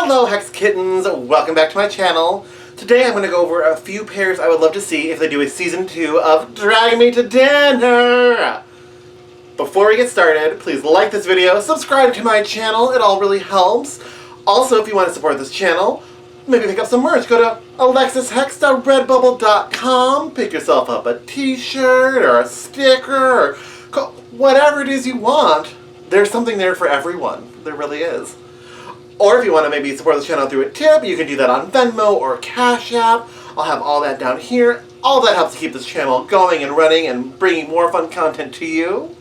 Hello Hex Kittens, welcome back to my channel. Today I'm going to go over a few pairs I would love to see if they do a season 2 of Drag Me to Dinner. Before we get started, please like this video, subscribe to my channel, it all really helps. Also, if you want to support this channel, maybe pick up some merch. Go to alexishex.redbubble.com, pick yourself up a t-shirt or a sticker or whatever it is you want. There's something there for everyone. There really is. Or if you want to maybe support this channel through a tip, you can do that on Venmo or Cash App. I'll have all that down here. All that helps to keep this channel going and running and bringing more fun content to you.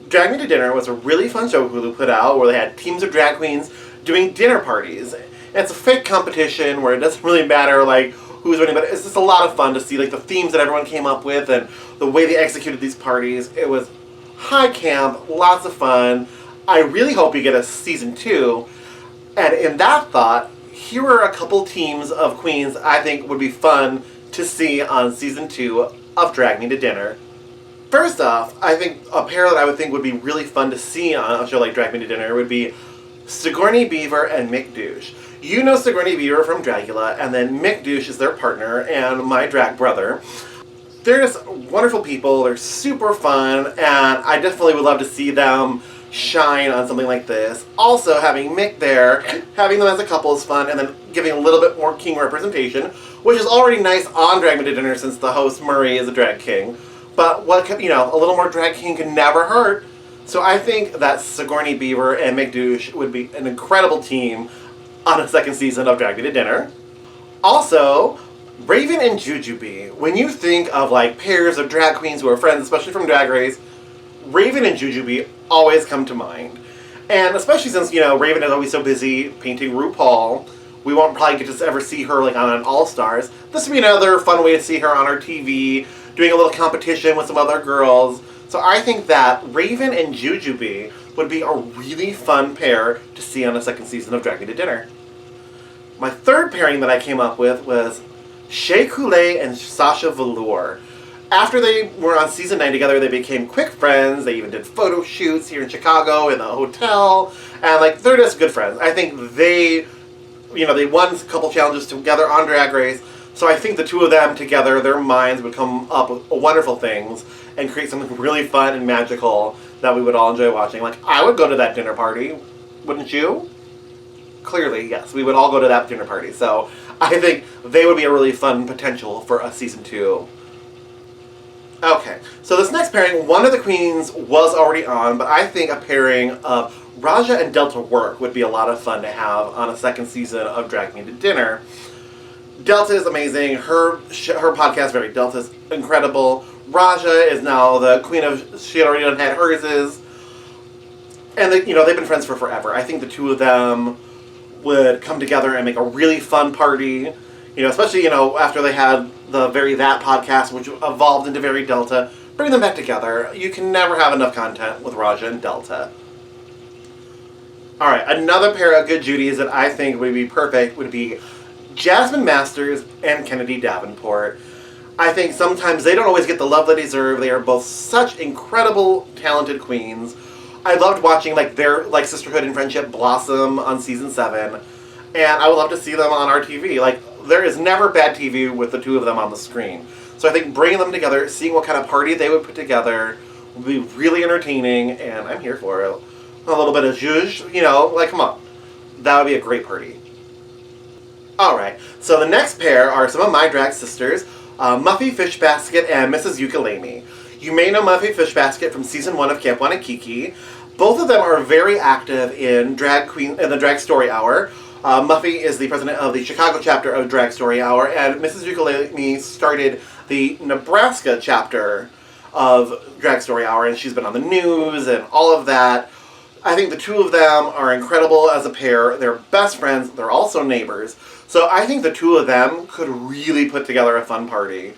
Drag Me to Dinner was a really fun show Hulu put out where they had teams of drag queens doing dinner parties. And it's a fake competition where it doesn't really matter like who's winning, but it's just a lot of fun to see like the themes that everyone came up with and the way they executed these parties. It was high camp, lots of fun. I really hope you get a season 2. And in that thought, here are a couple teams of queens I think would be fun to see on season 2 of Drag Me to Dinner. First off, I think a pair that I would think would be really fun to see on a show like Drag Me to Dinner would be Sigourney Beaver and Mick Douche. You know Sigourney Beaver from Dragula, and then Mick Douche is their partner and my drag brother. They're just wonderful people, they're super fun, and I definitely would love to see them shine on something like this. Also, having Mick there, having them as a couple is fun, and then giving a little bit more king representation, which is already nice on Drag Me to Dinner since the host Murray is a drag king. But what, a little more drag king can never hurt. So I think that Sigourney Beaver and Mick Douche would be an incredible team on a second season of Drag Me to Dinner. Also, Raven and Jujubee. When you think of like pairs of drag queens who are friends, especially from Drag Race, Raven and Jujubee always come to mind. And especially since, Raven is always so busy painting RuPaul, we won't probably get to ever see her like on an All-Stars. This would be another fun way to see her on our TV, doing a little competition with some other girls. So I think that Raven and Jujubee would be a really fun pair to see on a second season of Drag Me to Dinner. My third pairing that I came up with was Shea Coulee and Sasha Velour. After they were on season 9 together, they became quick friends. They even did photo shoots here in Chicago in the hotel. And they're just good friends. I think they won a couple challenges together on Drag Race. So I think the two of them together, their minds would come up with wonderful things and create something really fun and magical that we would all enjoy watching. I would go to that dinner party, wouldn't you? Clearly, yes, we would all go to that dinner party. So I think they would be a really fun potential for a season 2. Okay, so this next pairing, one of the queens was already on, but I think a pairing of Raja and Delta Work would be a lot of fun to have on a second season of Drag Me to Dinner. Delta is amazing. Her podcast, Very Delta, is incredible. Raja is now the queen of She Had Already Done Had Hers Is. And they've been friends for forever. I think the two of them would come together and make a really fun party. Especially, after they had the Very That podcast, which evolved into Very Delta. Bring them back together. You can never have enough content with Raja and Delta. Alright, another pair of good Judies that I think would be perfect would be Jasmine Masters and Kennedy Davenport. I think sometimes they don't always get the love they deserve. They are both such incredible, talented queens. I loved watching their sisterhood and friendship blossom on season 7. And I would love to see them on our TV. There is never bad TV with the two of them on the screen. So I think bringing them together, seeing what kind of party they would put together, would be really entertaining, and I'm here for it. A little bit of zhuzh, come on. That would be a great party. Alright, so the next pair are some of my drag sisters, Muffy Fishbasket and Mrs. Ukulele. You may know Muffy Fishbasket from season 1 of Camp Wanakiki. Both of them are very active in the Drag Story Hour. Muffy is the president of the Chicago chapter of Drag Story Hour, and Mrs. Ukulele started the Nebraska chapter of Drag Story Hour, and she's been on the news and all of that. I think the two of them are incredible as a pair. They're best friends. They're also neighbors. So I think the two of them could really put together a fun party,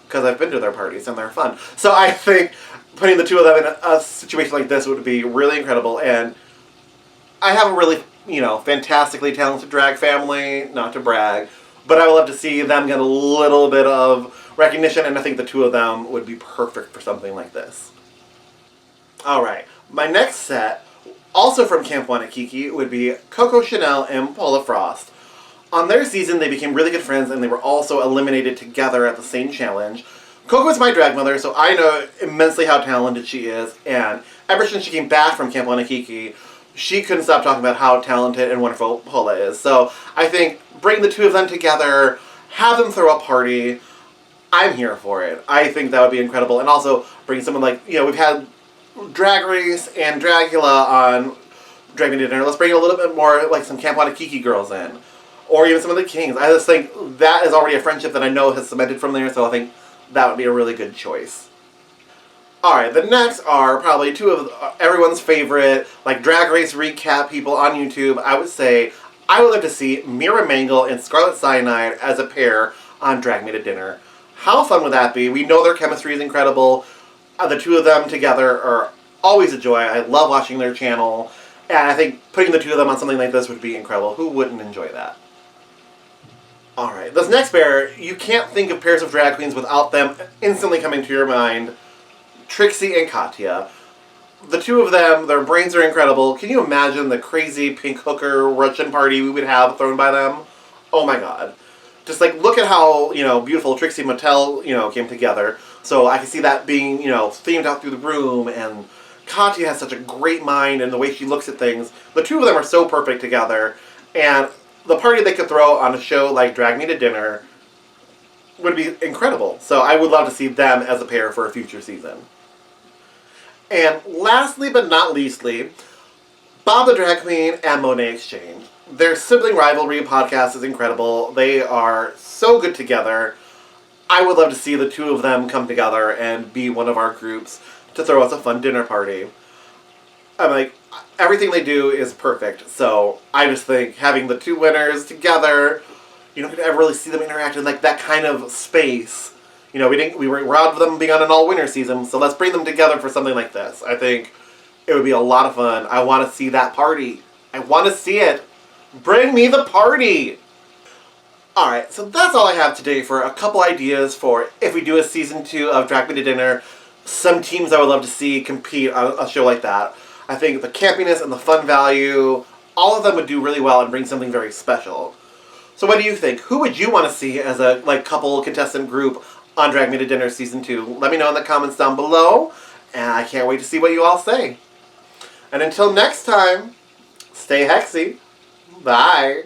because I've been to their parties and they're fun. So I think putting the two of them in a situation like this would be really incredible, and I have a really fantastically talented drag family, not to brag, but I would love to see them get a little bit of recognition, and I think the two of them would be perfect for something like this. Alright, my next set Also from Camp Wanakiki would be Coco Chanel and Paula Frost. On their season, they became really good friends, and they were also eliminated together at the same challenge. Coco is my drag mother, so I know immensely how talented she is, and ever since she came back from Camp Wanakiki, she couldn't stop talking about how talented and wonderful Paula is. So I think bring the two of them together, have them throw a party. I'm here for it. I think that would be incredible. And also bring someone like, we've had Drag Race and Dragula on Drag Me to Dinner. Let's bring a little bit more like some Camp Wanakiki girls in. Or even some of the Kings. I just think that is already a friendship that I know has cemented from there, so I think that would be a really good choice. Alright, the next are probably two of everyone's favorite, like, Drag Race recap people on YouTube. I would say I would love to see Mira Mangle and Scarlet Cyanide as a pair on Drag Me to Dinner. How fun would that be? We know their chemistry is incredible. The two of them together are always a joy. I love watching their channel. And I think putting the two of them on something like this would be incredible. Who wouldn't enjoy that? Alright, this next pair, you can't think of pairs of drag queens without them instantly coming to your mind. Trixie and Katya. The two of them, their brains are incredible. Can you imagine the crazy pink hooker Russian party we would have thrown by them? Oh my god. Just like, look at how, beautiful Trixie Mattel, came together. So I can see that being, themed out through the room, and Katya has such a great mind and the way she looks at things. The two of them are so perfect together, and the party they could throw on a show like Drag Me to Dinner would be incredible. So I would love to see them as a pair for a future season. And lastly but not leastly, Bob the Drag Queen and Monet X Change. Their sibling rivalry podcast is incredible. They are so good together. I would love to see the two of them come together and be one of our groups to throw us a fun dinner party. I'm like, everything they do is perfect. So I just think having the two winners together, you don't get to ever really see them interact in like that kind of space. We were robbed of them being on an all-winner season, so let's bring them together for something like this. I think it would be a lot of fun. I want to see that party. I want to see it. Bring me the party! Alright, so that's all I have today for a couple ideas for if we do a season 2 of Drag Me to Dinner. Some teams I would love to see compete on a show like that. I think the campiness and the fun value, all of them would do really well and bring something very special. So what do you think? Who would you want to see as a couple contestant group on Drag Me to Dinner Season 2? Let me know in the comments down below, and I can't wait to see what you all say. And until next time, stay hexy. Bye.